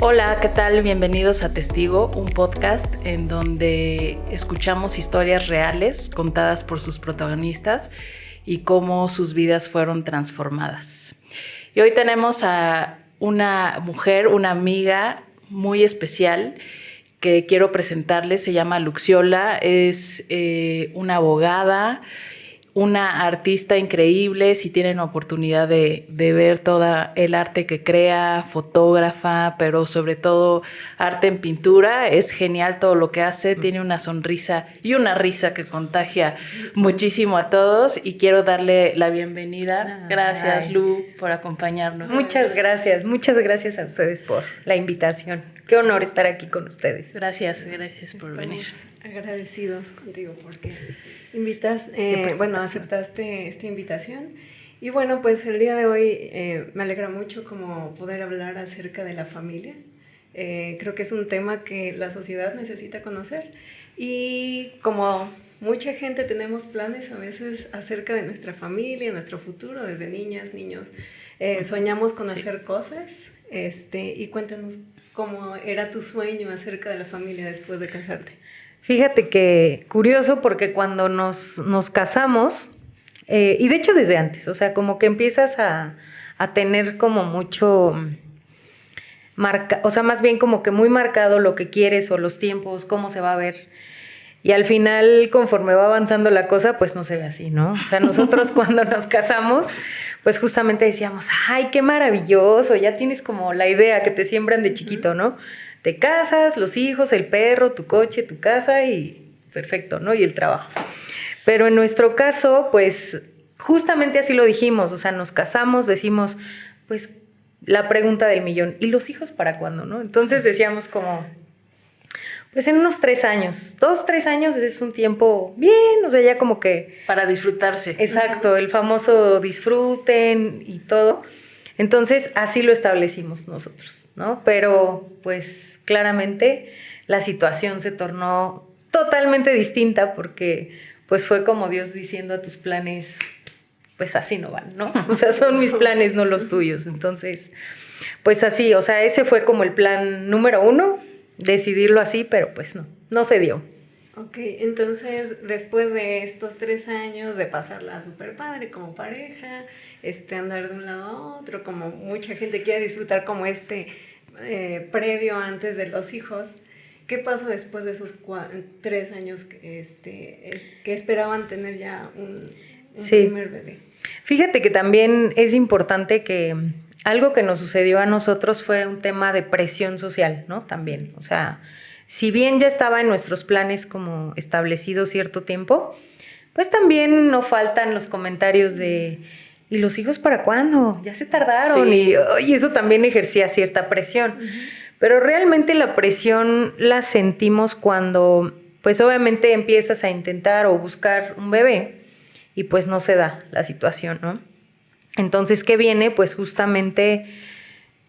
Hola, ¿qué tal? Bienvenidos a Testigo, un podcast en donde escuchamos historias reales contadas por sus protagonistas y cómo sus vidas fueron transformadas. Y hoy tenemos a una mujer, una amiga muy especial que quiero presentarles. Se llama Luxiola, es una abogada, una artista increíble. Si tienen oportunidad de ver todo el arte que crea, fotógrafa, pero sobre todo arte en pintura, es genial todo lo que hace. Tiene una sonrisa y una risa que contagia muchísimo a todos y quiero darle la bienvenida. Gracias, Lu, por acompañarnos. Muchas gracias a ustedes por la invitación. Qué honor estar aquí con ustedes. Gracias por venir. Agradecidos contigo porque aceptaste esta invitación. Y bueno, pues el día de hoy me alegra mucho como poder hablar acerca de la familia. Creo que es un tema que la sociedad necesita conocer y como mucha gente tenemos planes a veces acerca de nuestra familia, nuestro futuro, desde niñas, niños. Soñamos con hacer cosas y cuéntanos cómo era tu sueño acerca de la familia después de casarte. Fíjate que curioso porque cuando nos casamos, y de hecho desde antes, o sea, como que empiezas a tener como mucho, o sea, más bien como que muy marcado lo que quieres o los tiempos, cómo se va a ver. Y al final, conforme va avanzando la cosa, pues no se ve así, ¿no? O sea, nosotros cuando nos casamos, pues justamente decíamos, ¡ay, qué maravilloso! Ya tienes como la idea que te siembran de chiquito, ¿no? Te casas, los hijos, el perro, tu coche, tu casa y perfecto, ¿no? Y el trabajo. Pero en nuestro caso, pues justamente así lo dijimos, o sea, nos casamos, decimos, pues la pregunta del millón, ¿y los hijos para cuándo, no? Entonces decíamos como, pues en unos 3 años, 2-3 años es un tiempo bien, o sea, ya como que... Para disfrutarse. Exacto, el famoso disfruten y todo. Entonces, así lo establecimos nosotros, ¿no? Pero, pues, claramente la situación se tornó totalmente distinta porque, pues, fue como Dios diciendo a tus planes, pues, así no van, ¿no? O sea, son mis planes, no los tuyos. Entonces, pues, así, o sea, ese fue como el plan número 1, decidirlo así, pero, pues, no se dio. Ok, entonces después de estos 3 años de pasarla súper padre como pareja, andar de un lado a otro, como mucha gente quiere disfrutar como previo antes de los hijos, ¿qué pasa después de esos 3 años que esperaban tener ya un primer bebé? Fíjate que también es importante que algo que nos sucedió a nosotros fue un tema de presión social, ¿no? También, o sea, si bien ya estaba en nuestros planes como establecido cierto tiempo, pues también no faltan los comentarios de ¿y los hijos para cuándo? Ya se tardaron. Sí. Y eso también ejercía cierta presión. Uh-huh. Pero realmente la presión la sentimos cuando, pues obviamente empiezas a intentar o buscar un bebé y pues no se da la situación, ¿no? Entonces, ¿qué viene? Pues justamente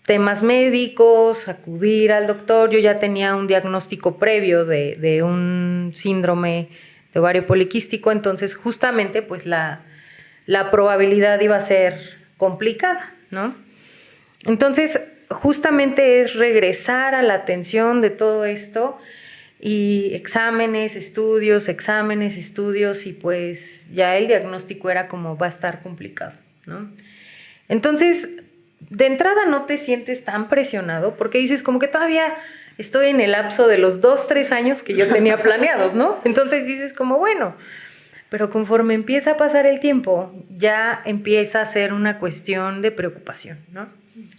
temas médicos, acudir al doctor. Yo ya tenía un diagnóstico previo de un síndrome de ovario poliquístico, entonces justamente pues la probabilidad iba a ser complicada, ¿no? Entonces justamente es regresar a la atención de todo esto y exámenes, estudios y pues ya el diagnóstico era como va a estar complicado, ¿no? Entonces, de entrada no te sientes tan presionado porque dices como que todavía estoy en el lapso de los 2-3 años que yo tenía planeados, ¿no? Entonces dices como bueno, pero conforme empieza a pasar el tiempo ya empieza a ser una cuestión de preocupación, ¿no?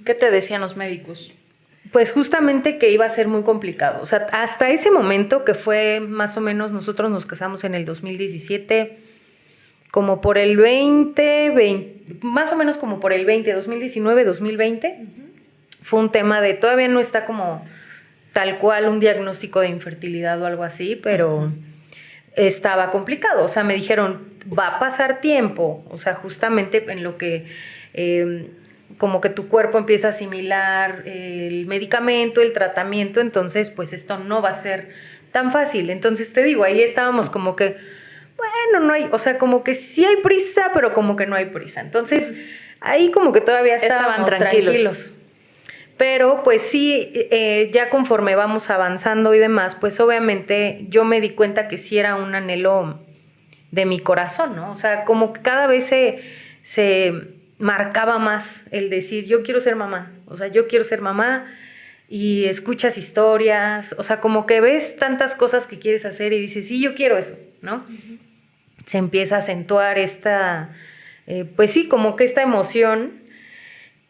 ¿Qué te decían los médicos? Pues justamente que iba a ser muy complicado, o sea, hasta ese momento que fue más o menos, nosotros nos casamos en el 2017, como por el 20, más o menos como por el 2019, 2020, uh-huh. Fue un tema de, todavía no está como tal cual un diagnóstico de infertilidad o algo así, pero uh-huh. Estaba complicado, o sea, me dijeron, va a pasar tiempo, o sea, justamente en lo que como que tu cuerpo empieza a asimilar el medicamento, el tratamiento, entonces pues esto no va a ser tan fácil. Entonces te digo, ahí estábamos como que, bueno, no hay, o sea, como que sí hay prisa, pero como que no hay prisa. Entonces, ahí como que todavía estaban tranquilos. Pero pues sí, ya conforme vamos avanzando y demás, pues obviamente yo me di cuenta que sí era un anhelo de mi corazón, ¿no? O sea, como que cada vez se marcaba más el decir, yo quiero ser mamá, o sea, yo quiero ser mamá, y escuchas historias, o sea, como que ves tantas cosas que quieres hacer y dices, sí, yo quiero eso, ¿no? Uh-huh. Se empieza a acentuar pues sí, como que esta emoción.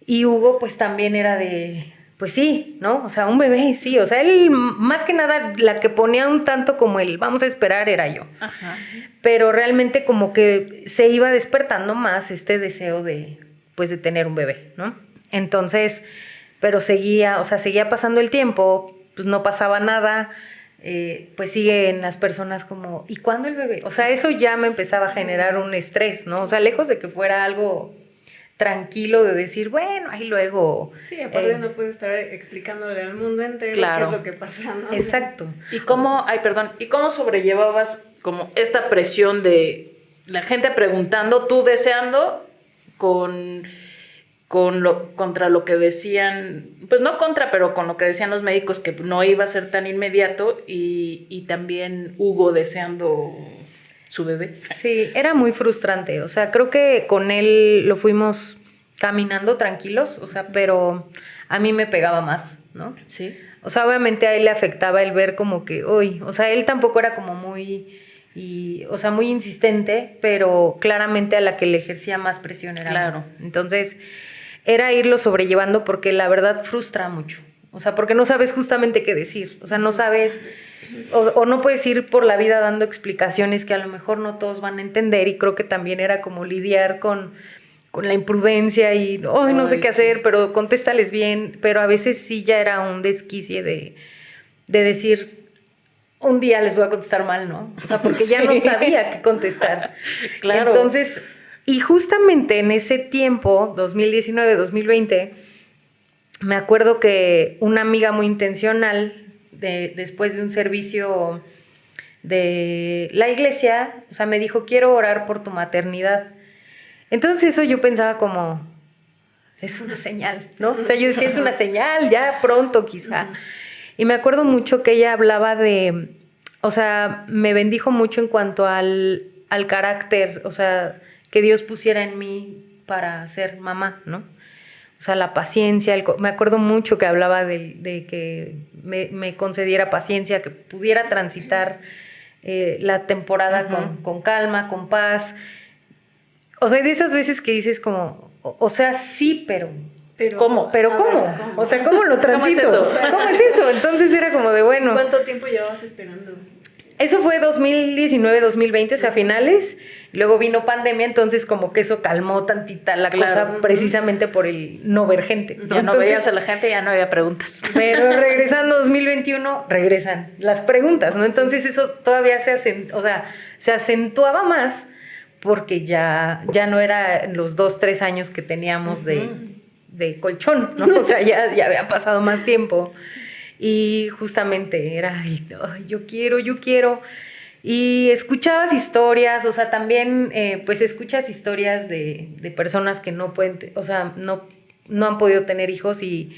Y Hugo pues también era de, pues sí, ¿no? O sea, un bebé, sí. O sea, él más que nada la que ponía un tanto como el vamos a esperar era yo. Ajá. Pero realmente como que se iba despertando más este deseo de, pues de tener un bebé, ¿no? Entonces, pero seguía pasando el tiempo, pues no pasaba nada, pues siguen las personas como, ¿y cuándo el bebé? O sea, eso ya me empezaba a generar un estrés, ¿no? O sea, lejos de que fuera algo tranquilo de decir, bueno, ahí luego... Sí, aparte no puedes estar explicándole al mundo entero claro. qué es lo que pasa, ¿no? Exacto. ¿Y cómo sobrellevabas como esta presión de la gente preguntando, tú deseando, contra lo que decían, pues no contra, pero con lo que decían los médicos que no iba a ser tan inmediato y también Hugo deseando su bebé? Sí, era muy frustrante, o sea, creo que con él lo fuimos caminando tranquilos, o sea, pero a mí me pegaba más, ¿no? Sí. O sea, obviamente a él le afectaba el ver como que, uy, o sea, él tampoco era como muy insistente, pero claramente a la que le ejercía más presión era claro. Entonces, era irlo sobrellevando porque la verdad frustra mucho, o sea, porque no sabes justamente qué decir, o sea, no sabes... O no puedes ir por la vida dando explicaciones que a lo mejor no todos van a entender y creo que también era como lidiar con la imprudencia y no sé qué hacer, pero contéstales bien, pero a veces sí ya era un desquicie de decir un día les voy a contestar mal, ¿no? O sea, porque ya no sabía qué contestar. Claro. Entonces, y justamente en ese tiempo, 2019, 2020, me acuerdo que una amiga muy intencional después de un servicio de la iglesia, o sea, me dijo, quiero orar por tu maternidad. Entonces eso yo pensaba como, es una señal, ¿no? O sea, yo decía, es una señal, ya pronto quizá. Y me acuerdo mucho que ella hablaba o sea, me bendijo mucho en cuanto al carácter, o sea, que Dios pusiera en mí para ser mamá, ¿no? O sea, la paciencia, me acuerdo mucho que hablaba de que me concediera paciencia, que pudiera transitar la temporada con calma, con paz. O sea, hay de esas veces que dices como, o sea, sí, pero ¿cómo? ¿Pero cómo? O sea, ¿cómo lo transito? ¿Cómo es eso? Entonces era como de, bueno... ¿Cuánto tiempo llevabas esperando? Eso fue 2019, 2020, o sea, finales. Luego vino pandemia, entonces como que eso calmó tantita la cosa precisamente por el no ver gente, ¿no? Ya no veías a la gente, ya no había preguntas. Pero regresando 2021, regresan las preguntas, ¿no? Entonces eso todavía se acentuaba más porque ya no era los 2, 3 años que teníamos de colchón, ¿no? O sea, ya había pasado más tiempo. Y justamente era, ay, yo quiero. Y escuchabas historias, o sea, también pues escuchas historias de personas que no pueden, o sea, no han podido tener hijos y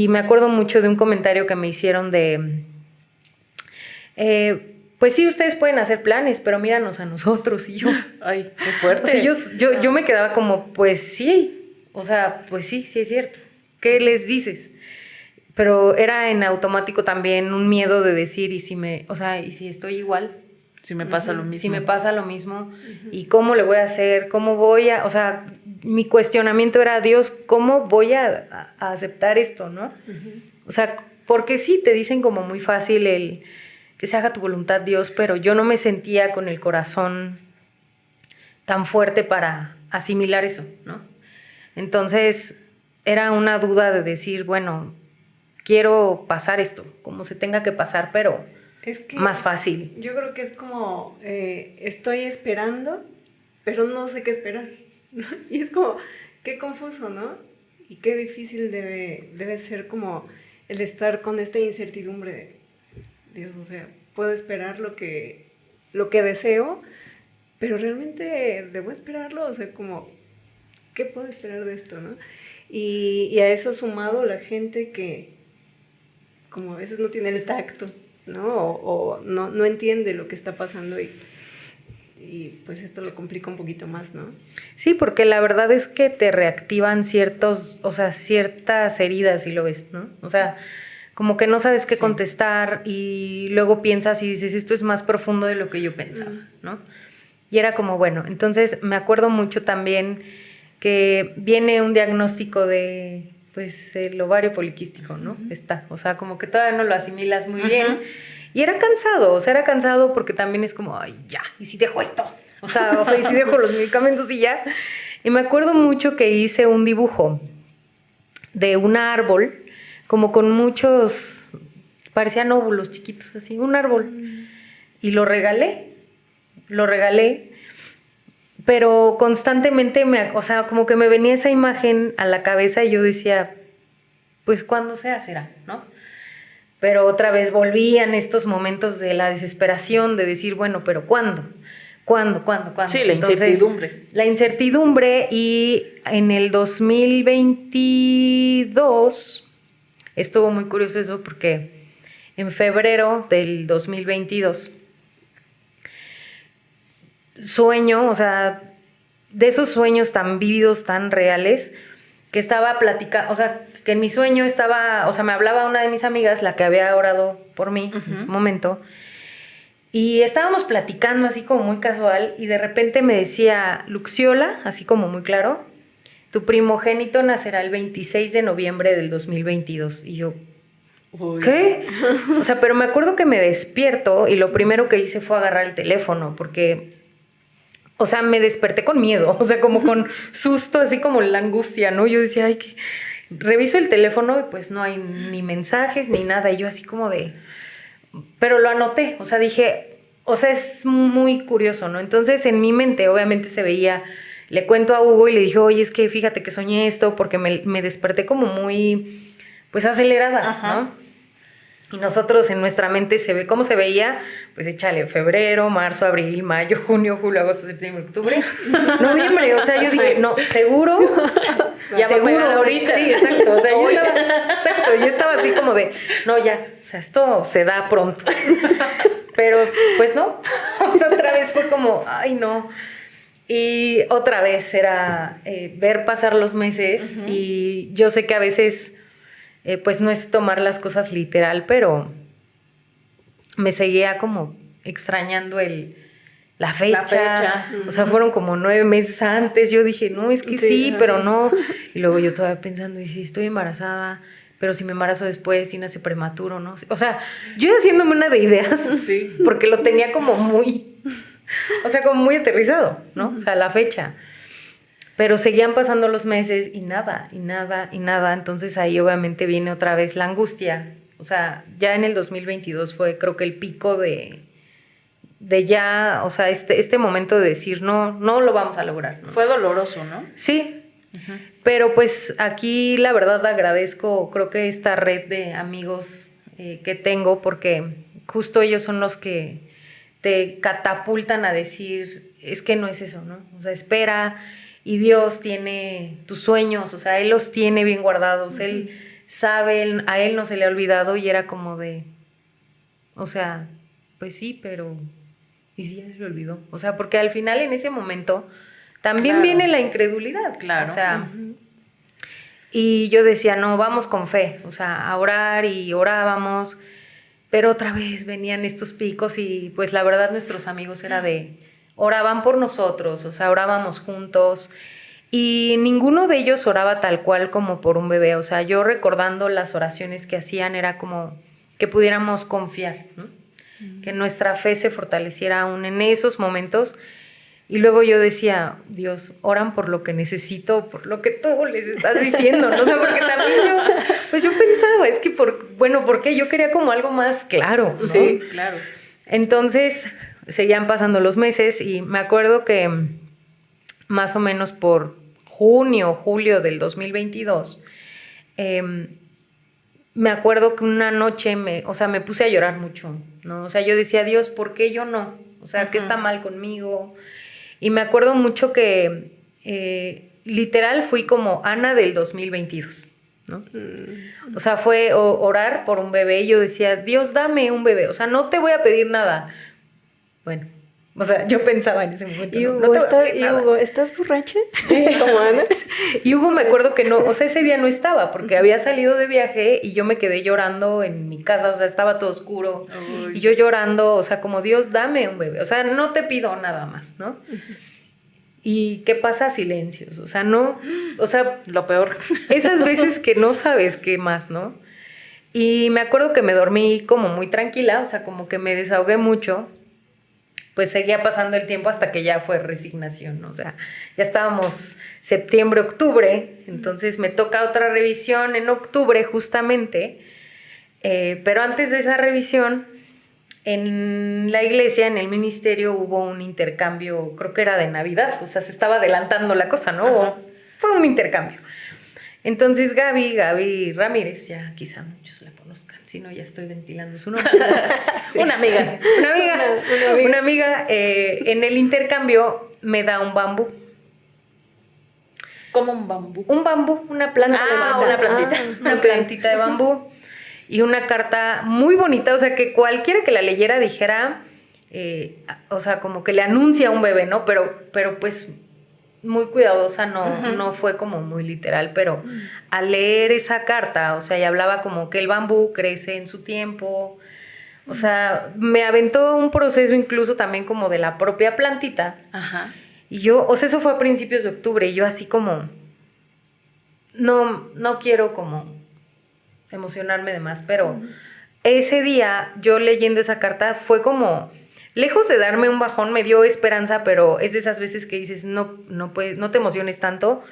me acuerdo mucho de un comentario que me hicieron pues sí, ustedes pueden hacer planes, pero míranos a nosotros. Y yo, ay, qué fuerte. O sea, yo me quedaba como, pues sí, o sea, pues sí es cierto. ¿Qué les dices? Pero era en automático también un miedo de decir, ¿y si estoy igual? Si me pasa lo mismo. Si me pasa lo mismo, ¿y cómo le voy a hacer? ¿Cómo voy a...? O sea, mi cuestionamiento era, Dios, ¿cómo voy a aceptar esto, no? O sea, porque sí, te dicen como muy fácil el que se haga tu voluntad, Dios, pero yo no me sentía con el corazón tan fuerte para asimilar eso, ¿no? Entonces, era una duda de decir, bueno... quiero pasar esto, como se tenga que pasar, pero es que más fácil. Yo creo que es como, estoy esperando, pero no sé qué esperar, ¿no? Y es como, qué confuso, ¿no? Y qué difícil debe ser como el estar con esta incertidumbre de, Dios, o sea, puedo esperar lo que deseo, pero realmente debo esperarlo, o sea, como, ¿qué puedo esperar de esto, no? Y a eso sumado la gente que como a veces no tiene el tacto, ¿no? O no entiende lo que está pasando y pues esto lo complica un poquito más, ¿no? Sí, porque la verdad es que te reactivan ciertas heridas, si lo ves, ¿no? O sea, como que no sabes qué contestar y luego piensas y dices, esto es más profundo de lo que yo pensaba, ¿no? Y era como, bueno, entonces me acuerdo mucho también que viene un diagnóstico de, pues, el ovario poliquístico, ¿no? O sea, como que todavía no lo asimilas muy bien. Y era cansado porque también es como, ay, ya, ¿y si dejo esto? O sea, ¿y si dejo los medicamentos y ya? Y me acuerdo mucho que hice un dibujo de un árbol, como con muchos, parecían óvulos chiquitos, así, un árbol. Y lo regalé, pero constantemente, como que me venía esa imagen a la cabeza y yo decía, pues cuando será, ¿no? Pero otra vez volvían estos momentos de la desesperación, de decir, bueno, pero ¿cuándo? ¿Cuándo? Sí, la incertidumbre. La incertidumbre, y en el 2022 estuvo muy curioso eso porque en febrero del 2022 sueño, o sea, de esos sueños tan vívidos, tan reales, que estaba platicando, o sea, que en mi sueño estaba, o sea, me hablaba una de mis amigas, la que había orado por mí en su momento, y estábamos platicando así como muy casual, y de repente me decía, Luxiola, así como muy claro, tu primogénito nacerá el 26 de noviembre del 2022, y yo, Uy. ¿qué? O sea, pero me acuerdo que me despierto, y lo primero que hice fue agarrar el teléfono, porque... O sea, me desperté con miedo, o sea, como con susto, así como la angustia, ¿no? Yo decía, ay, que reviso el teléfono y pues no hay ni mensajes ni nada. Y yo así como de... Pero lo anoté, o sea, dije... O sea, es muy curioso, ¿no? Entonces, en mi mente, obviamente, se veía... Le cuento a Hugo y le dije, oye, es que fíjate que soñé esto porque me desperté como muy... Pues acelerada, ¿no? Y nosotros en nuestra mente se ve cómo se veía, pues échale febrero, marzo, abril, mayo, junio, julio, agosto, septiembre, octubre, noviembre. O sea, yo dije, no, seguro, ya seguro ahorita. Sí, exacto. O sea, yo estaba así como de, no, ya, o sea, esto se da pronto. Pero, pues no. O sea, otra vez fue como, ay, no. Y otra vez era ver pasar los meses y yo sé que a veces... pues no es tomar las cosas literal, pero me seguía como extrañando la fecha. O sea, fueron como 9 meses antes. Yo dije, no, es que sí, pero no. Y luego yo todavía pensando, y si estoy embarazada, pero si me embarazo después, si nace prematuro, ¿no? O sea, yo haciéndome una de ideas, porque lo tenía como muy, o sea, como muy aterrizado, ¿no? O sea, la fecha. Pero seguían pasando los meses y nada. Entonces ahí obviamente viene otra vez la angustia. O sea, ya en el 2022 fue creo que el pico de ya, o sea, este momento de decir no lo vamos a lograr, ¿no? Fue doloroso, ¿no? Sí, pero pues aquí la verdad agradezco, creo que esta red de amigos que tengo, porque justo ellos son los que te catapultan a decir, es que no es eso, ¿no? O sea, espera... Y Dios tiene tus sueños, o sea, Él los tiene bien guardados, Él sabe, a Él no se le ha olvidado, y era como de, o sea, pues sí, pero, ¿y si ya se le olvidó? O sea, porque al final en ese momento también viene la incredulidad, claro. O sea, y yo decía, no, vamos con fe, o sea, a orar, y orábamos, pero otra vez venían estos picos y pues la verdad nuestros amigos era de... Oraban por nosotros, o sea, orábamos juntos, y ninguno de ellos oraba tal cual como por un bebé. O sea, yo recordando las oraciones que hacían era como que pudiéramos confiar, ¿no? Que nuestra fe se fortaleciera aún en esos momentos. Y luego yo decía, Dios, oran por lo que necesito, por lo que tú les estás diciendo, ¿no? O sea, porque también yo pensaba, es que, ¿por qué? Yo quería como algo más claro, ¿no? Sí, claro. Entonces... Seguían pasando los meses y me acuerdo que más o menos por junio, julio del 2022, me acuerdo que una noche me puse a llorar mucho, ¿no? O sea, yo decía, Dios, ¿por qué yo no? O sea, ¿qué está mal conmigo? Y me acuerdo mucho que literal fui como Ana del 2022, ¿no? O sea, fue orar por un bebé y yo decía, Dios, dame un bebé, o sea, no te voy a pedir nada. Bueno, o sea, yo pensaba en ese momento, Y no Hugo, te voy a pedir nada. Hugo, ¿estás borracha? Como Ana. Y Hugo me acuerdo que no, o sea, ese día no estaba porque había salido de viaje y yo me quedé llorando en mi casa, o sea, estaba todo oscuro. Uy. Y yo llorando, o sea, como Dios, dame un bebé, o sea, no te pido nada más, ¿no? ¿Y qué pasa? Silencios, o sea, no, o sea, Lo peor. esas veces que no sabes qué más, ¿no? Y me acuerdo que me dormí como muy tranquila, o sea, como que me desahogué mucho. Pues seguía pasando el tiempo hasta que ya fue resignación, ¿no? O sea, ya estábamos septiembre, octubre, entonces me toca otra revisión en octubre justamente, pero antes de esa revisión, en la iglesia, en el ministerio, hubo un intercambio, creo que era de Navidad, o sea, se estaba adelantando la cosa, ¿no? Ajá. Fue un intercambio. Entonces Gaby Ramírez, ya quizá muchos la conozcan, si no ya estoy ventilando su nombre. Una amiga, en el intercambio me da un bambú. Como un bambú. Un bambú, una planta de bambú. Una plantita. Una plantita de bambú. Y una carta muy bonita, o sea, que cualquiera que la leyera dijera, o sea, como que le anuncia a un bebé, ¿no? Pero pues muy cuidadosa, no fue como muy literal, pero al leer esa carta, o sea, y hablaba como que el bambú crece en su tiempo, o sea, me aventó un proceso incluso también como de la propia plantita. Ajá. Y yo, o sea, eso fue a principios de octubre, y yo así como, no quiero como emocionarme de más, pero ese día yo leyendo esa carta fue como, lejos de darme un bajón, me dio esperanza, pero es de esas veces que dices, no te emociones tanto,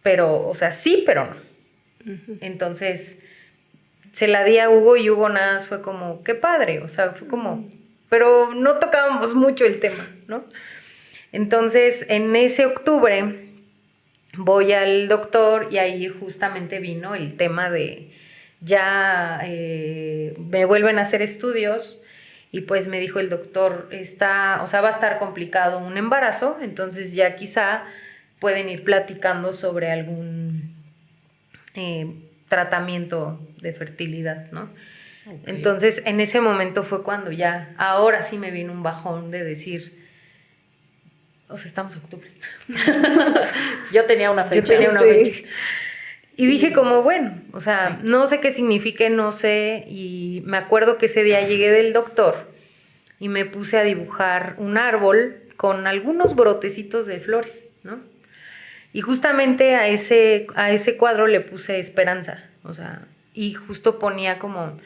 pero, o sea, sí, pero no. Entonces, se la di a Hugo y Hugo nada más fue como, qué padre, o sea, fue como, pero no tocábamos mucho el tema, ¿no? Entonces, en ese octubre voy al doctor y ahí justamente vino el tema de ya me vuelven a hacer estudios y pues me dijo el doctor, va a estar complicado un embarazo, entonces ya quizá pueden ir platicando sobre algún tratamiento de fertilidad, ¿no? Okay. Entonces en ese momento fue cuando ya, ahora sí me vino un bajón de decir, o sea, estamos en octubre. Yo tenía una fecha. Y dije como, bueno, o sea, sí. No sé qué signifique, no sé. Y me acuerdo que ese día llegué del doctor y me puse a dibujar un árbol con algunos brotecitos de flores, ¿no? Y justamente a ese cuadro le puse esperanza, o sea, y justo ponía como...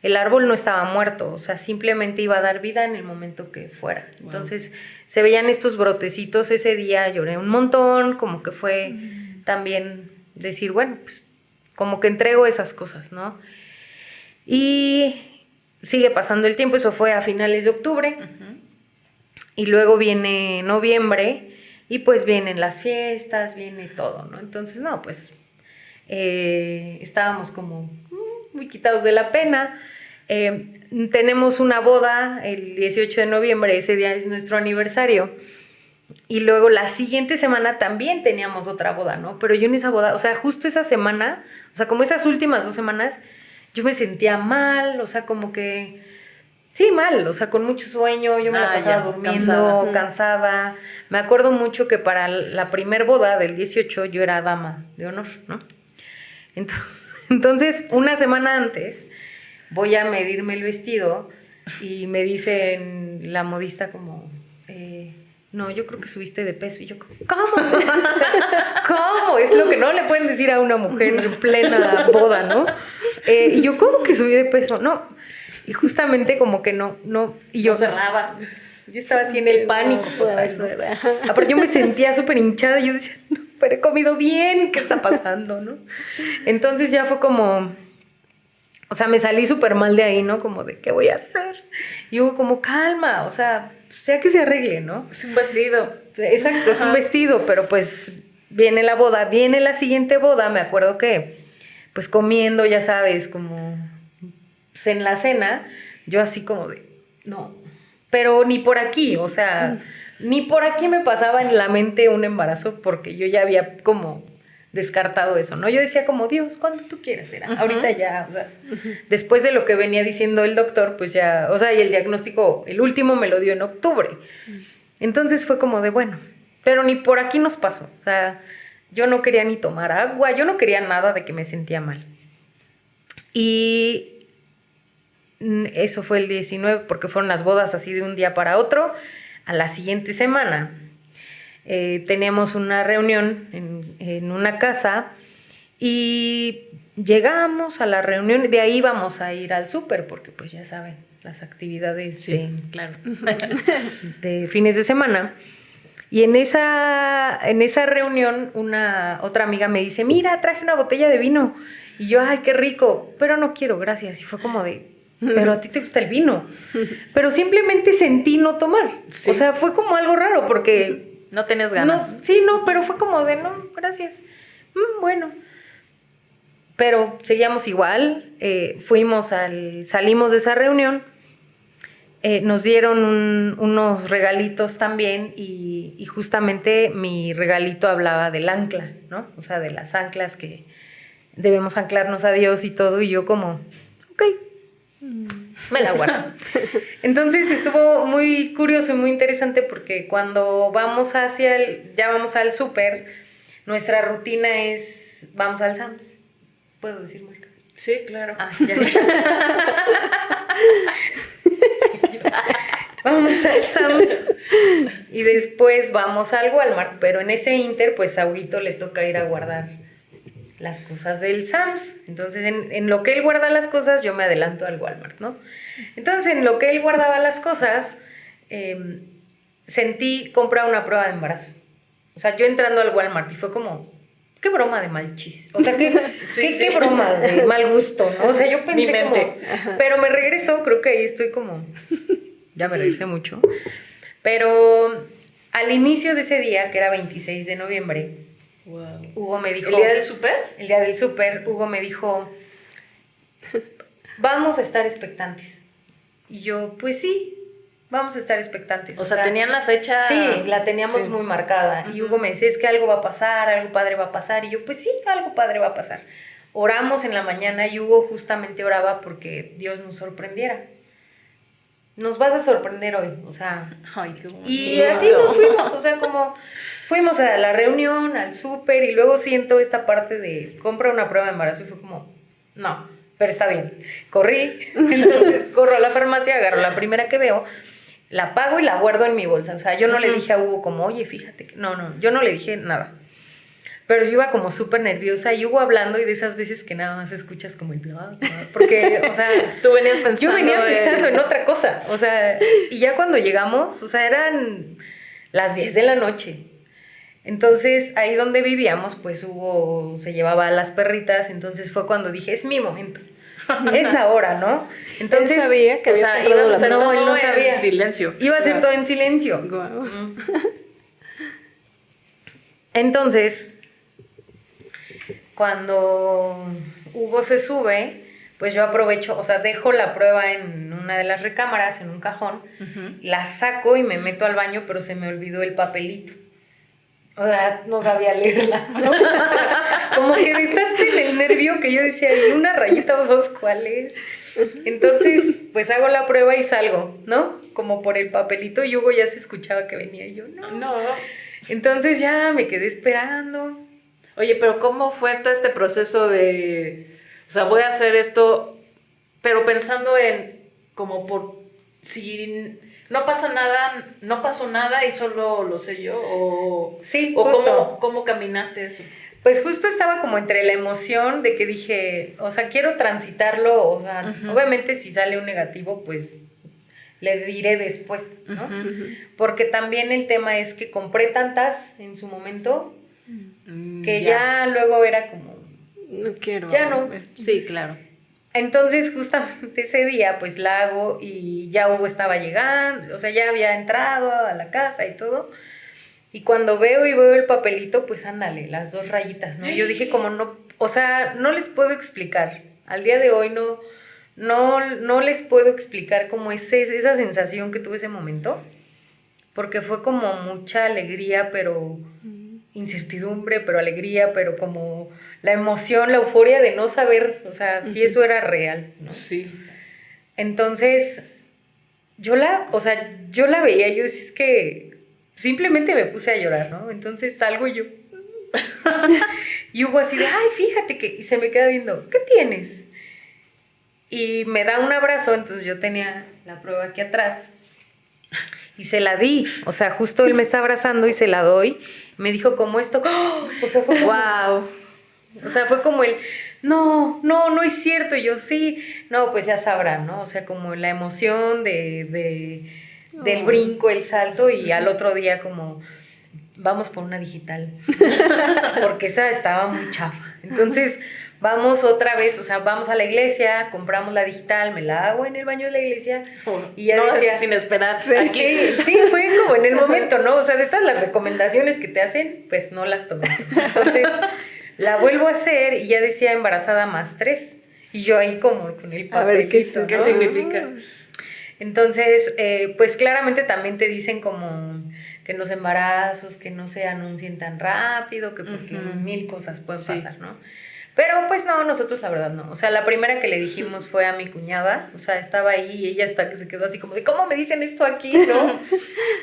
El árbol no estaba muerto, o sea, simplemente iba a dar vida en el momento que fuera. Wow. Entonces, se veían estos brotecitos. Ese día lloré un montón, como que fue también decir, bueno, pues como que entrego esas cosas, ¿no? Y sigue pasando el tiempo, eso fue a finales de octubre. Y luego viene noviembre y pues vienen las fiestas, viene todo, ¿no? Entonces, no, pues estábamos como muy quitados de la pena. Tenemos una boda el 18 de noviembre, ese día es nuestro aniversario. Y luego la siguiente semana también teníamos otra boda, ¿no? Pero yo en esa boda, o sea, justo esa semana, o sea, como esas últimas 2 semanas, yo me sentía mal, o sea, como que... Sí, mal, o sea, con mucho sueño, yo me la pasaba durmiendo, cansada. Me acuerdo mucho que para la primer boda del 18 yo era dama de honor, ¿no? Entonces, una semana antes voy a medirme el vestido y me dicen la modista como, no, yo creo que subiste de peso. Y yo, ¿cómo? O sea, ¿cómo? Es lo que no le pueden decir a una mujer en plena boda, ¿no? Y yo, ¿cómo que subí de peso? No. Y justamente como que no. Y yo cerraba. Yo estaba así en el pánico total, ¿no? Pero yo me sentía súper hinchada y yo decía, no, pero he comido bien, ¿qué está pasando, no? Entonces ya fue como... O sea, me salí súper mal de ahí, ¿no? Como de, ¿qué voy a hacer? Y hubo como, calma, o sea que se arregle, ¿no? Es un vestido. Exacto, es un vestido, pero pues viene la boda, viene la siguiente boda, me acuerdo que, pues comiendo, ya sabes, como en la cena, yo así como de, no, pero ni por aquí, o sea, Ni por aquí me pasaba en la mente un embarazo porque yo ya había como descartado eso, ¿no? Yo decía como, Dios, cuando tú quieras, era. Ahorita ya, o sea, después de lo que venía diciendo el doctor, pues ya, o sea, y el diagnóstico, el último me lo dio en octubre. Entonces fue como de, bueno, pero ni por aquí nos pasó. O sea, yo no quería ni tomar agua, yo no quería nada de que me sentía mal. Y eso fue el 19, porque fueron las bodas así de un día para otro. A la siguiente semana teníamos una reunión en una casa y llegamos a la reunión, de ahí vamos a ir al súper, porque pues ya saben, las actividades claro. de fines de semana. Y en esa reunión otra amiga me dice, mira, traje una botella de vino. Y yo, ay, qué rico, pero no quiero, gracias. Y fue como de, pero a ti te gusta el vino. Pero simplemente sentí no tomar. Sí. O sea, fue como algo raro porque... No tenías ganas. No, sí, no, pero fue como de, no, gracias. Bueno. Pero seguíamos igual, salimos de esa reunión, nos dieron unos regalitos también y justamente mi regalito hablaba del ancla, ¿no? O sea, de las anclas que debemos anclarnos a Dios y todo, y yo como, ok, me la guardo. Entonces estuvo muy curioso y muy interesante porque cuando vamos ya vamos al súper, nuestra rutina es, vamos al Sam's. ¿Puedo decir marca? Sí, claro. Ah, ya. Vamos al Sam's y después vamos al Walmart, pero en ese inter, pues a Huguito le toca ir a guardar las cosas del Sam's. Entonces, en lo que él guarda las cosas, yo me adelanto al Walmart, ¿no? Entonces, en lo que él guardaba las cosas, sentí comprar una prueba de embarazo. O sea, yo entrando al Walmart y fue como... qué broma de mal chiste, o sea, qué broma de mal gusto, ¿no? O sea, yo pensé como, pero me regresó, creo que ahí estoy como, ya me regresé mucho, pero al inicio de ese día, que era 26 de noviembre, wow. Hugo me dijo... ¿El día del súper? El día del súper, Hugo me dijo, vamos a estar expectantes, y yo, pues sí, vamos a estar expectantes. O sea, ¿tenían la fecha? Sí, la teníamos muy marcada. Y Hugo me decía, es que algo va a pasar, algo padre va a pasar. Y yo, pues sí, algo padre va a pasar. Oramos en la mañana y Hugo justamente oraba porque Dios nos sorprendiera. Nos vas a sorprender hoy, o sea... Ay, qué bonito. Y así nos fuimos, o sea, como... Fuimos a la reunión, al súper, y luego siento esta parte de compra una prueba de embarazo y fue como, no, pero está bien. Corrí, entonces corro a la farmacia, agarro la primera que veo, la pago y la guardo en mi bolsa. O sea, yo no le dije a Hugo como, oye, fíjate que... No, yo no le dije nada. Pero yo iba como súper nerviosa y Hugo hablando y de esas veces que nada más escuchas como el bla, bla, porque, o sea... Tú venías pensando... Yo venía pensando en otra cosa, o sea, y ya cuando llegamos, o sea, eran las 10 de la noche. Entonces, ahí donde vivíamos, pues Hugo se llevaba a las perritas, entonces fue cuando dije, es mi momento. Es ahora, ¿no? Entonces, él sabía que ibas a hacer todo él no sabía. en silencio. Iba a hacer todo en silencio. Wow. Entonces, cuando Hugo se sube, pues yo aprovecho, o sea, dejo la prueba en una de las recámaras, en un cajón, la saco y me meto al baño, pero se me olvidó el papelito. O sea, no sabía leerla, ¿no? O sea, como que estás en el nervio que yo decía, ¿y una rayita o dos cuál es? Entonces, pues hago la prueba y salgo, ¿no? Como por el papelito y Hugo ya se escuchaba que venía y yo, no. Entonces ya me quedé esperando. Oye, pero ¿cómo fue todo este proceso de... O sea, voy a hacer esto, pero pensando en como por... Si no pasó nada y solo lo sé yo, o... Sí, o justo. ¿cómo caminaste eso? Pues justo estaba como entre la emoción de que dije, o sea, quiero transitarlo, o sea, obviamente si sale un negativo, pues le diré después, ¿no? Porque también el tema es que compré tantas en su momento que ya luego era como... No quiero. Ya no. Sí, claro. Entonces justamente ese día pues la hago y ya Hugo estaba llegando, o sea, ya había entrado a la casa y todo. Y cuando veo el papelito, pues ándale, las 2 rayitas, ¿no? Yo dije como no, o sea, no les puedo explicar. Al día de hoy no les puedo explicar cómo es esa sensación que tuve ese momento. porque fue como mucha alegría, pero incertidumbre, pero alegría, pero como la emoción, la euforia de no saber, o sea, si eso era real, ¿no? Sí. Entonces, yo la veía y yo decía, es que simplemente me puse a llorar, ¿no? Entonces salgo yo. Y Hugo así de, ay, fíjate que... Y se me queda viendo, ¿qué tienes? Y me da un abrazo, entonces yo tenía la prueba aquí atrás. Y se la di, o sea, justo él me está abrazando y se la doy. Me dijo como esto, ¡oh! O sea, fue como... ¡Wow! O sea, fue como el, no es cierto. Y yo, sí, no, pues ya sabrán, ¿no? O sea, como la emoción del brinco, el salto, y al otro día como, vamos por una digital. Porque esa estaba muy chafa. Entonces, vamos otra vez, o sea, vamos a la iglesia, compramos la digital, me la hago en el baño de la iglesia. Y ya no, decía, sin esperar. Sí, fue como en el momento, ¿no? O sea, de todas las recomendaciones que te hacen, pues no las tomé. Entonces, la vuelvo a hacer y ya decía embarazada +3. Y yo ahí como con el papelito, a ver, ¿qué significa? Entonces, pues claramente también te dicen como que los embarazos, que no se anuncien tan rápido, que porque 1000 cosas pueden pasar, ¿no? Pero pues no, nosotros la verdad no. O sea, la primera que le dijimos fue a mi cuñada. O sea, estaba ahí y ella hasta que se quedó así como de, ¿cómo me dicen esto aquí, no?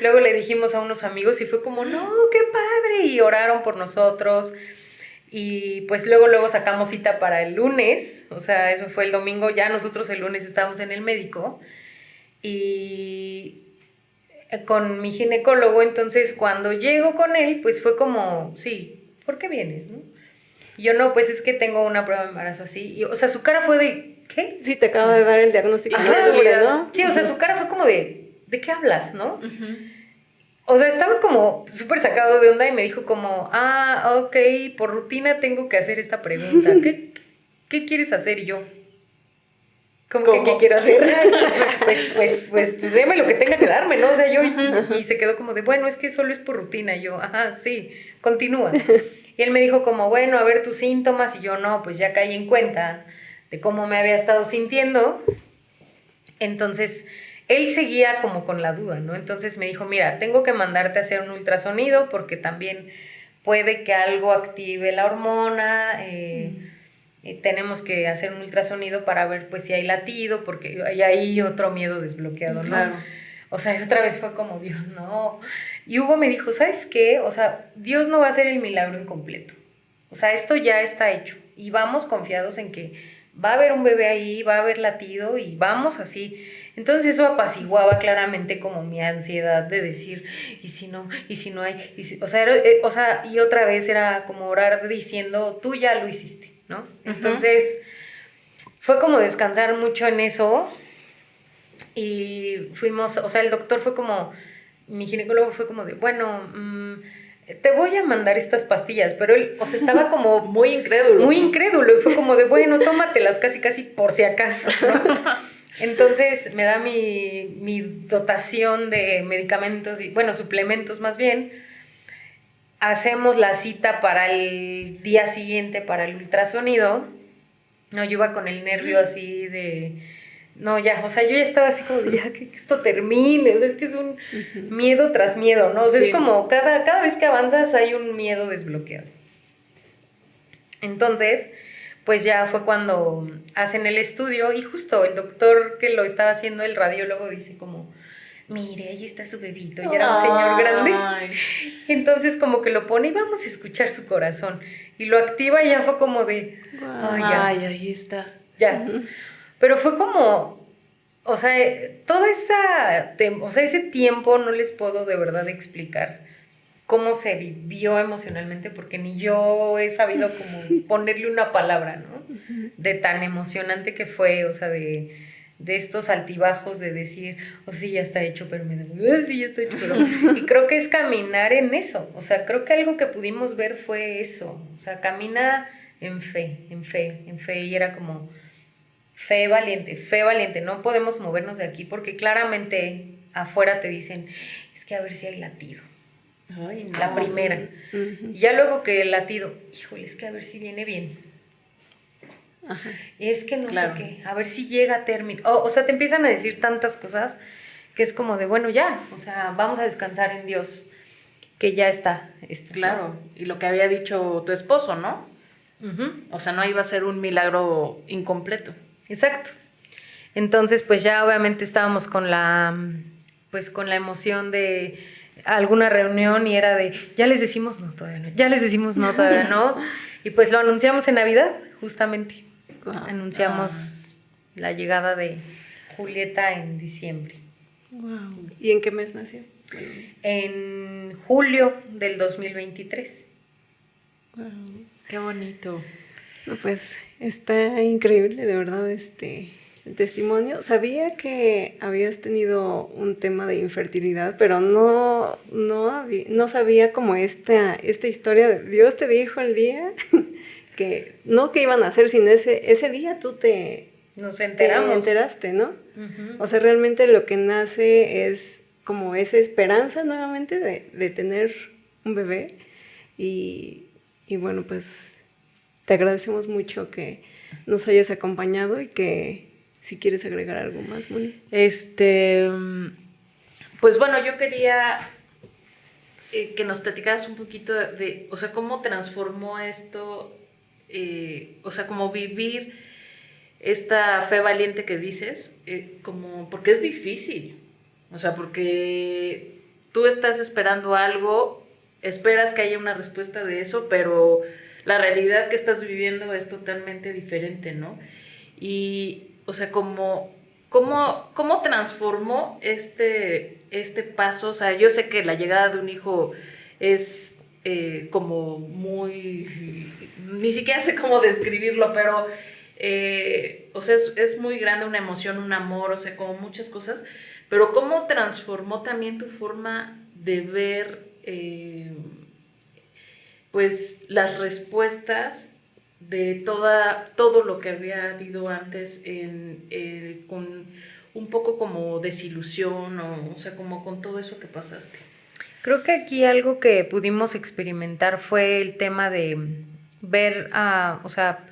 Luego le dijimos a unos amigos y fue como, no, qué padre. Y oraron por nosotros. Y pues luego sacamos cita para el lunes. O sea, eso fue el domingo. Ya nosotros el lunes estábamos en el médico. Y con mi ginecólogo, entonces cuando llego con él, pues fue como, sí, ¿por qué vienes, no? Y yo, no, pues es que tengo una prueba de embarazo así. Y, o sea, su cara fue de, ¿qué? Sí, te acabo de dar el diagnóstico. ¿No? Sí, o sea, su cara fue como ¿de qué hablas, no? O sea, estaba como súper sacado de onda y me dijo como, ok, por rutina tengo que hacer esta pregunta. ¿Qué quieres hacer? Y yo, ¿cómo que qué quiero hacer? pues déme lo que tenga que darme, ¿no? O sea, yo, y se quedó como de, bueno, es que solo es por rutina. Y yo, sí, continúa. Y él me dijo como, bueno, a ver tus síntomas. Y yo, no, pues ya caí en cuenta de cómo me había estado sintiendo. Entonces, él seguía como con la duda, ¿no? Entonces me dijo, mira, tengo que mandarte a hacer un ultrasonido porque también puede que algo active la hormona. Tenemos que hacer un ultrasonido para ver pues si hay latido, porque hay ahí otro miedo desbloqueado, ¿no? Claro. O sea, otra vez fue como, Dios, no. Y Hugo me dijo, ¿sabes qué? O sea, Dios no va a hacer el milagro incompleto. O sea, esto ya está hecho. Y vamos confiados en que va a haber un bebé ahí, va a haber latido y vamos así. Entonces eso apaciguaba claramente como mi ansiedad de decir, ¿y si no? ¿Y si no hay? Y otra vez era como orar diciendo, tú ya lo hiciste, ¿no? Entonces fue como descansar mucho en eso. Y fuimos, o sea, el doctor fue como, mi ginecólogo fue como de, bueno, te voy a mandar estas pastillas, pero él, o sea, estaba como muy incrédulo, y fue como de, bueno, tómatelas casi por si acaso, ¿no? Entonces me da mi dotación de medicamentos, y bueno, suplementos más bien. Hacemos la cita para el día siguiente para el ultrasonido. No, yo iba con el nervio así de... No, ya, o sea, yo ya estaba así como de, ya, que esto termine, o sea, es que es un miedo tras miedo, ¿no? O sea, sí. Es como cada vez que avanzas hay un miedo desbloqueado. Entonces, pues ya fue cuando hacen el estudio y justo el doctor que lo estaba haciendo, el radiólogo, dice como, mire, ahí está su bebito, y era un señor grande. Entonces como que lo pone y vamos a escuchar su corazón. Y lo activa y ya fue como de, ay, ahí está. Ya. Pero fue como, o sea, ese tiempo no les puedo de verdad explicar cómo se vivió emocionalmente, porque ni yo he sabido como ponerle una palabra, ¿no? De tan emocionante que fue, o sea, de estos altibajos de decir, sí, ya está hecho, pero me da, sí, ya está hecho, pero... Y creo que es caminar en eso, o sea, creo que algo que pudimos ver fue eso, o sea, camina en fe, y era como... Fe valiente, no podemos movernos de aquí porque claramente afuera te dicen, es que a ver si hay latido. Ay, no. La primera. Y ya luego que el latido, híjole, es que a ver si viene bien. Ajá. Es que no sé qué, a ver si llega a término. O sea, te empiezan a decir tantas cosas que es como de, bueno, ya, o sea, vamos a descansar en Dios, que ya está. Claro, y lo que había dicho tu esposo, ¿no? Uh-huh. O sea, no iba a ser un milagro incompleto. Exacto. Entonces, pues ya obviamente estábamos con la emoción de alguna reunión y era de, ya les decimos no, todavía no, ya les decimos no, todavía no. Y pues lo anunciamos en Navidad, justamente. Wow. Anunciamos la llegada de Julieta en diciembre. Wow. ¿Y en qué mes nació? En julio del 2023. Wow. Qué bonito. No, pues está increíble, de verdad, el testimonio. Sabía que habías tenido un tema de infertilidad, pero no sabía como esta historia de Dios te dijo el día que no que iban a hacer, sino ese día Nos te enteramos. enteraste, ¿no? Uh-huh. O sea, realmente lo que nace es como esa esperanza nuevamente de tener un bebé y bueno, pues te agradecemos mucho que nos hayas acompañado y que si quieres agregar algo más, Moni. Pues bueno, yo quería que nos platicaras un poquito de, o sea, cómo transformó esto, o sea, cómo vivir esta fe valiente que dices, como, porque es difícil, o sea, porque tú estás esperando algo, esperas que haya una respuesta de eso, pero la realidad que estás viviendo es totalmente diferente, ¿no? Y, o sea, ¿cómo transformó este paso? O sea, yo sé que la llegada de un hijo es como muy... Ni siquiera sé cómo describirlo, pero... o sea, es muy grande, una emoción, un amor, o sea, como muchas cosas. Pero ¿cómo transformó también tu forma de ver... pues las respuestas de todo lo que había habido antes con un poco como desilusión o sea, como con todo eso que pasaste? Creo que aquí algo que pudimos experimentar fue el tema de ver, o sea,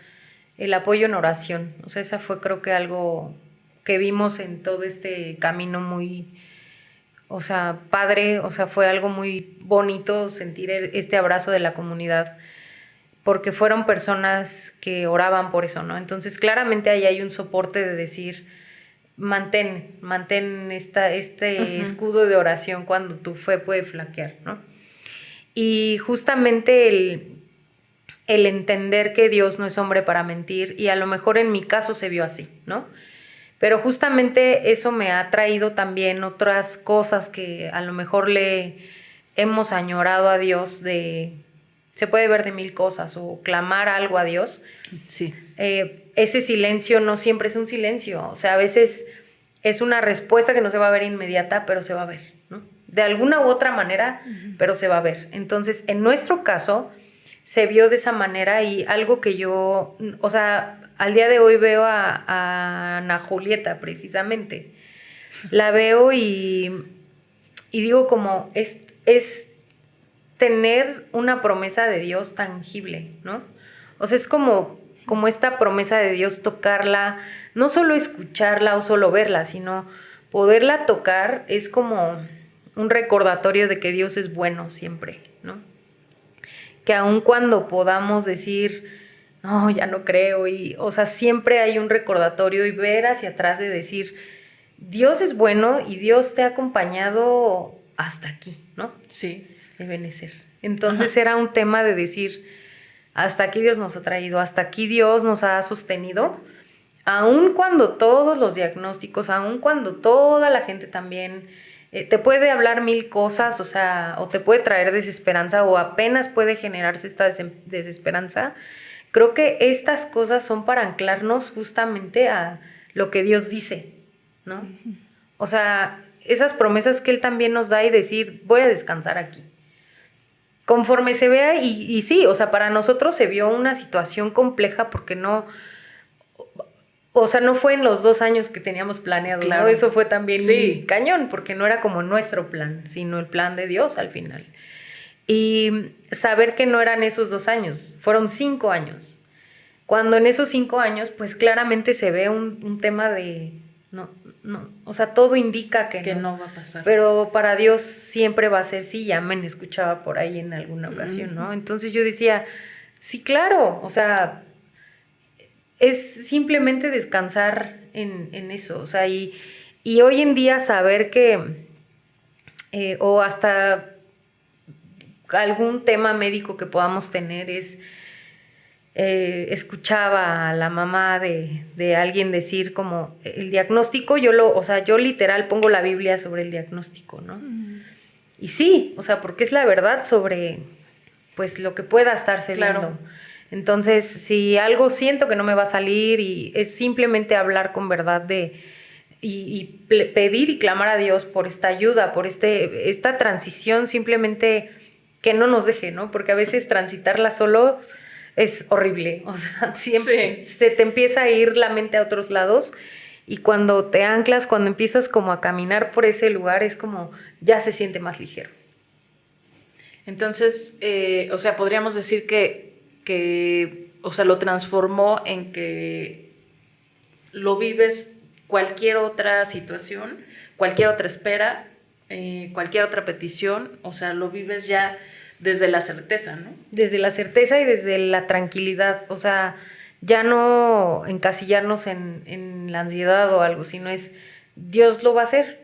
el apoyo en oración. O sea, esa fue creo que algo que vimos en todo este camino muy, o sea, padre, o sea, fue algo muy bonito sentir este abrazo de la comunidad, porque fueron personas que oraban por eso, ¿no? Entonces, claramente ahí hay un soporte de decir, mantén Uh-huh. escudo de oración cuando tu fe puede flaquear, ¿no? Y justamente el entender que Dios no es hombre para mentir, y a lo mejor en mi caso se vio así, ¿no? Pero justamente eso me ha traído también otras cosas que a lo mejor le hemos añorado a Dios se puede ver de mil cosas o clamar algo a Dios. Sí. Ese silencio no siempre es un silencio, o sea, a veces es una respuesta que no se va a ver inmediata, pero se va a ver, ¿no? De alguna u otra manera, pero se va a ver. Entonces, en nuestro caso, se vio de esa manera y algo que yo, o sea, al día de hoy veo a Ana Julieta precisamente. La veo y digo como, es tener una promesa de Dios tangible, ¿no? O sea, es como esta promesa de Dios, tocarla, no solo escucharla o solo verla, sino poderla tocar es como un recordatorio de que Dios es bueno siempre, ¿no? Que aun cuando podamos decir, no, ya no creo, o sea, siempre hay un recordatorio y ver hacia atrás de decir, Dios es bueno y Dios te ha acompañado hasta aquí, ¿no? Sí. Deben de ser. Entonces era un tema de decir, hasta aquí Dios nos ha traído, hasta aquí Dios nos ha sostenido, aun cuando todos los diagnósticos, aun cuando toda la gente también te puede hablar mil cosas, o sea, o te puede traer desesperanza o apenas puede generarse esta desesperanza. Creo que estas cosas son para anclarnos justamente a lo que Dios dice, ¿no? O sea, esas promesas que Él también nos da y decir, voy a descansar aquí. Conforme se vea, y sí, o sea, para nosotros se vio una situación compleja porque no, o sea, no fue en los 2 años que teníamos planeado, Claro. ¿no? Eso fue también Sí. cañón, porque no era como nuestro plan, sino el plan de Dios al final. Y saber que no eran esos 2 años, fueron 5 años. Cuando en esos 5 años, pues claramente se ve un tema de No, o sea, todo indica que no va a pasar. Pero para Dios siempre va a ser sí, ya me escuchaba por ahí en alguna ocasión, ¿no? Entonces yo decía, sí, claro, o sea, es simplemente descansar en eso, o sea, y hoy en día saber que, o hasta algún tema médico que podamos tener es, escuchaba a la mamá de alguien decir como el diagnóstico, yo literal pongo la Biblia sobre el diagnóstico, ¿no? Y sí, o sea, porque es la verdad sobre, pues, lo que pueda estarse viendo. Entonces, si algo siento que no me va a salir y es simplemente hablar con verdad y pedir y clamar a Dios por esta ayuda, por esta transición, simplemente que no nos deje, ¿no? Porque a veces transitarla solo es horrible, o sea, siempre se te empieza a ir la mente a otros lados y cuando te anclas, cuando empiezas como a caminar por ese lugar, es como ya se siente más ligero. Entonces, o sea, podríamos decir que, o sea, lo transformó en que lo vives cualquier otra situación, cualquier otra espera, cualquier otra petición, o sea, lo vives ya desde la certeza, ¿no? Desde la certeza y desde la tranquilidad, o sea, ya no encasillarnos en la ansiedad o algo, sino es, Dios lo va a hacer.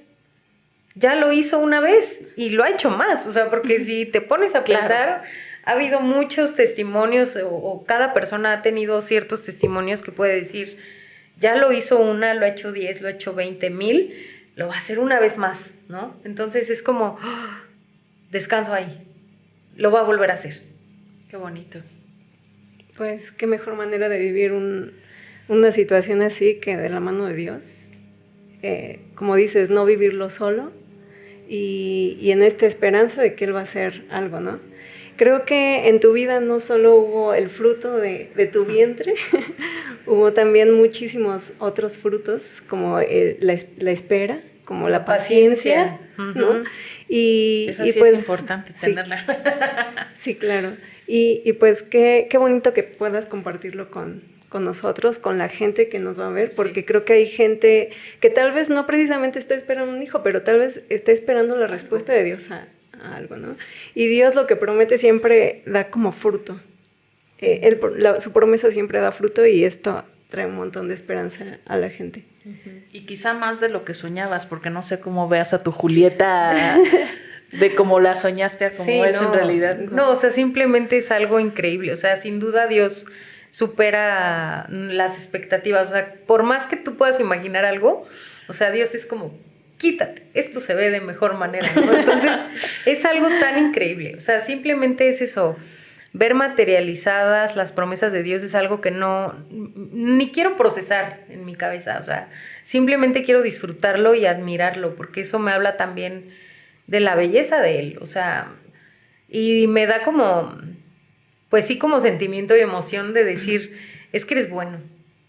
Ya lo hizo una vez y lo ha hecho más, o sea, porque si te pones a pensar, ha habido muchos testimonios o cada persona ha tenido ciertos testimonios que puede decir, ya lo hizo una, lo ha hecho 10, lo ha hecho 20,000, lo va a hacer una vez más, ¿no? Entonces es como, descanso ahí, lo va a volver a hacer. Qué bonito. Pues qué mejor manera de vivir una situación así que de la mano de Dios. Como dices, no vivirlo solo y en esta esperanza de que Él va a hacer algo, ¿no? Creo que en tu vida no solo hubo el fruto de tu vientre, hubo también muchísimos otros frutos, como la espera, como la paciencia, ¿no? Y eso sí pues, es importante tenerla. Sí, claro. Y pues qué bonito que puedas compartirlo con nosotros, con la gente que nos va a ver, porque creo que hay gente que tal vez no precisamente está esperando un hijo, pero tal vez está esperando la respuesta de Dios a algo, ¿no? Y Dios lo que promete siempre da como fruto. Su promesa siempre da fruto y esto trae un montón de esperanza a la gente. Y quizá más de lo que soñabas, porque no sé cómo veas a tu Julieta de cómo la soñaste a cómo es en realidad. No, o sea, simplemente es algo increíble. O sea, sin duda Dios supera las expectativas. O sea, por más que tú puedas imaginar algo, o sea, Dios es como, quítate, esto se ve de mejor manera, ¿no? Entonces, es algo tan increíble. O sea, simplemente es eso. Ver materializadas las promesas de Dios es algo que ni quiero procesar en mi cabeza. O sea, simplemente quiero disfrutarlo y admirarlo, porque eso me habla también de la belleza de Él. O sea, y me da como, pues sí, como sentimiento y emoción de decir, es que eres bueno.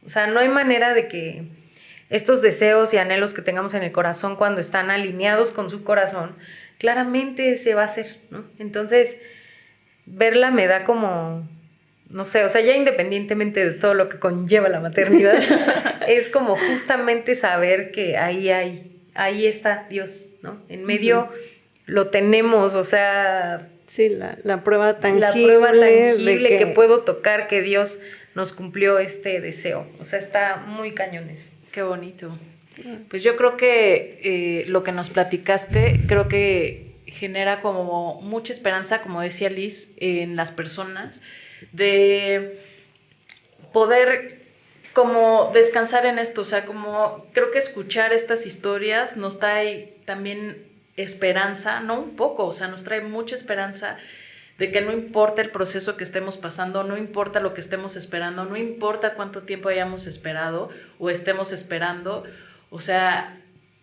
O sea, no hay manera de que estos deseos y anhelos que tengamos en el corazón cuando están alineados con su corazón, claramente se va a hacer, ¿no? Entonces, verla me da como, no sé, o sea, ya independientemente de todo lo que conlleva la maternidad, es como justamente saber que ahí está Dios, ¿no? En medio lo tenemos, o sea... Sí, la prueba tangible. La prueba tangible que puedo tocar, que Dios nos cumplió este deseo. O sea, está muy cañón eso. Qué bonito. Pues yo creo que lo que nos platicaste, creo que genera como mucha esperanza, como decía Liz, en las personas, de poder como descansar en esto. O sea, como creo que escuchar estas historias nos trae también esperanza, no un poco, o sea, nos trae mucha esperanza de que no importa el proceso que estemos pasando, no importa lo que estemos esperando, no importa cuánto tiempo hayamos esperado o estemos esperando, o sea,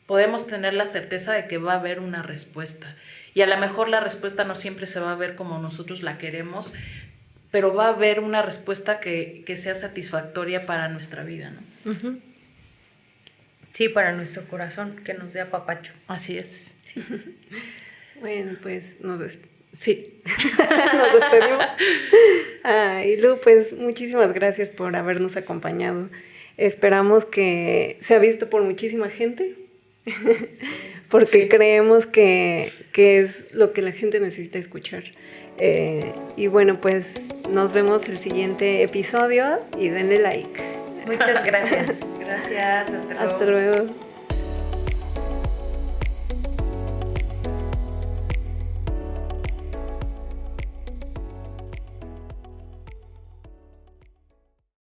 podemos tener la certeza de que va a haber una respuesta. Y a lo mejor la respuesta no siempre se va a ver como nosotros la queremos, pero va a haber una respuesta que sea satisfactoria para nuestra vida, ¿no? Uh-huh. Sí, para nuestro corazón, que nos dé apapacho. Así es. Sí. Bueno, pues sí. Nos despedimos. Y Lu, pues muchísimas gracias por habernos acompañado Esperamos que sea visto por muchísima gente, porque creemos que es lo que la gente necesita escuchar. Y bueno, pues nos vemos el siguiente episodio y denle like. Muchas gracias. Gracias, hasta luego. Hasta luego.